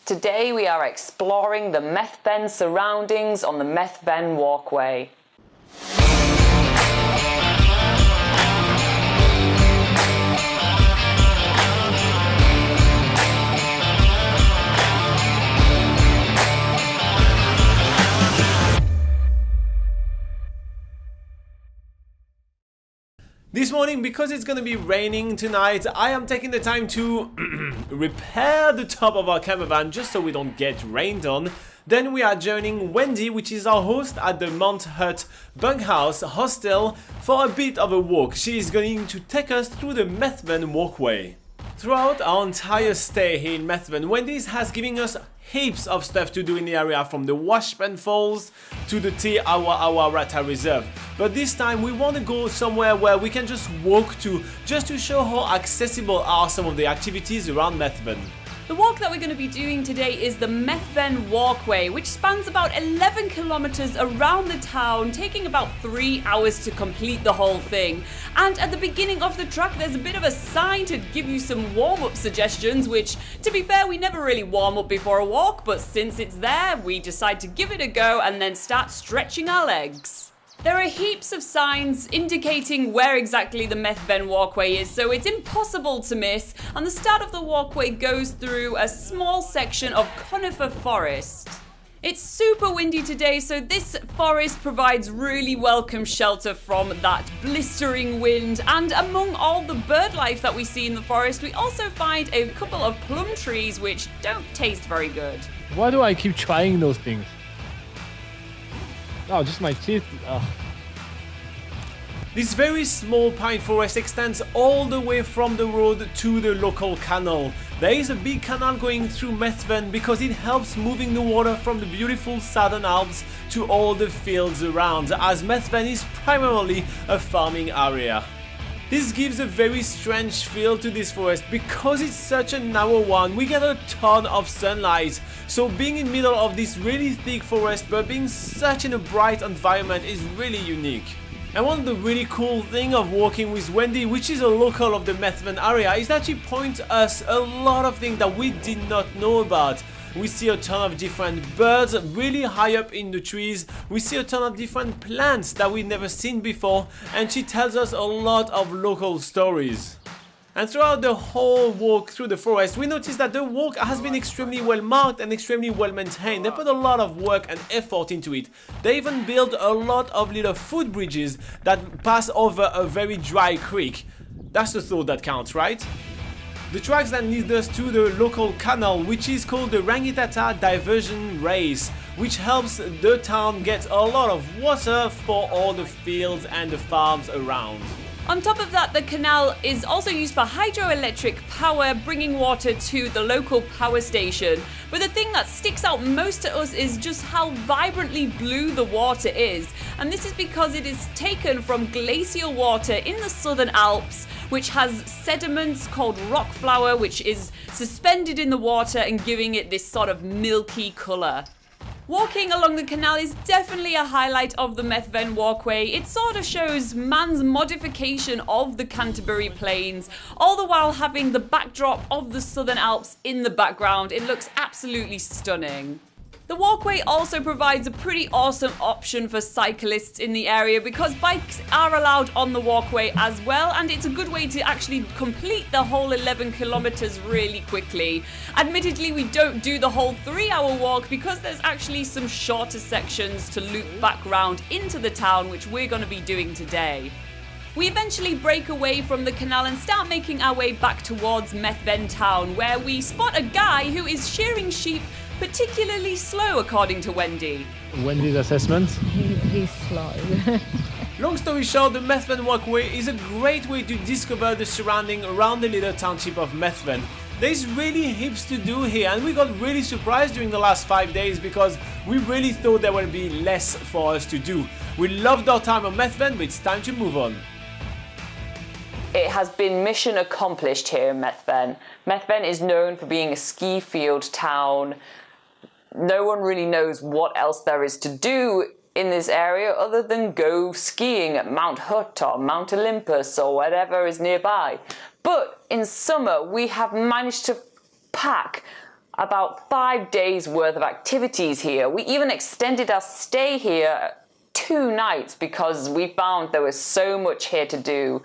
Today we are exploring the Methven surroundings on the Methven Walkway. This morning, because it's going to be raining tonight, I am taking the time to repair the top of our camper van just so we don't get rained on. Then we are joining Wendy, which is our host at the Mt Hutt bunkhouse hostel, for a bit of a walk. She is going to take us through the Methven Walkway. Throughout our entire stay here in Methven, Wendy has given us heaps of stuff to do in the area, from the Washburn Falls to the Te Awa Rata Reserve. But this time we want to go somewhere where we can just walk to, just to show how accessible are some of the activities around Methven. The walk that we're going to be doing today is the Methven Walkway, which spans about 11 kilometers around the town, taking about 3 hours to complete the whole thing. And at the beginning of the track, there's a bit of a sign to give you some warm-up suggestions, which, to be fair, we never really warm up before a walk, but since it's there, we decide to give it a go and then start stretching our legs. There are heaps of signs indicating where exactly the Methven Walkway is, so it's impossible to miss. And the start of the walkway goes through a small section of conifer forest. It's super windy today, so this forest provides really welcome shelter from that blistering wind. And among all the bird life that we see in the forest, we also find a couple of plum trees which don't taste very good. Why do I keep trying those things? Oh, just my teeth. Oh. This very small pine forest extends all the way from the road to the local canal. There is a big canal going through Methven because it helps moving the water from the beautiful Southern Alps to all the fields around, as Methven is primarily a farming area. This gives a very strange feel to this forest. Because it's such a narrow one, we get a ton of sunlight, so being in the middle of this really thick forest but being such in a bright environment is really unique. And one of the really cool things of walking with Wendy, which is a local of the Methven area, is that she points us a lot of things that we did not know about. We see a ton of different birds really high up in the trees. We see a ton of different plants that we've never seen before, and she tells us a lot of local stories. And throughout the whole walk through the forest, we notice that the walk has been extremely well marked and extremely well maintained. They put a lot of work and effort into it. They even built a lot of little footbridges that pass over a very dry creek. That's the thought that counts, right? The tracks then lead us to the local canal, which is called the Rangitata Diversion Race, which helps the town get a lot of water for all the fields and the farms around. On top of that, the canal is also used for hydroelectric power, bringing water to the local power station. But the thing that sticks out most to us is just how vibrantly blue the water is. And this is because it is taken from glacial water in the Southern Alps, which has sediments called rock flour, which is suspended in the water and giving it this sort of milky colour. Walking along the canal is definitely a highlight of the Methven Walkway. It sort of shows man's modification of the Canterbury Plains, all the while having the backdrop of the Southern Alps in the background. It looks absolutely stunning. The walkway also provides a pretty awesome option for cyclists in the area because bikes are allowed on the walkway as well, and it's a good way to actually complete the whole 11 kilometers really quickly. Admittedly, we don't do the whole 3-hour walk because there's actually some shorter sections to loop back round into the town, which we're going to be doing today. We eventually break away from the canal and start making our way back towards Methven town, where we spot a guy who is shearing sheep particularly slow, according to Wendy. Wendy's assessment? He's slow. Long story short, the Methven Walkway is a great way to discover the surrounding around the little township of Methven. There's really heaps to do here, and we got really surprised during the last 5 days because we really thought there would be less for us to do. We loved our time on Methven, but it's time to move on. It has been mission accomplished here in Methven. Methven is known for being a ski field town. No one really knows what else there is to do in this area other than go skiing at Mt Hutt or Mount Olympus or whatever is nearby. But in summer, we have managed to pack about 5 days worth of activities here. We even extended our stay here 2 nights because we found there was so much here to do.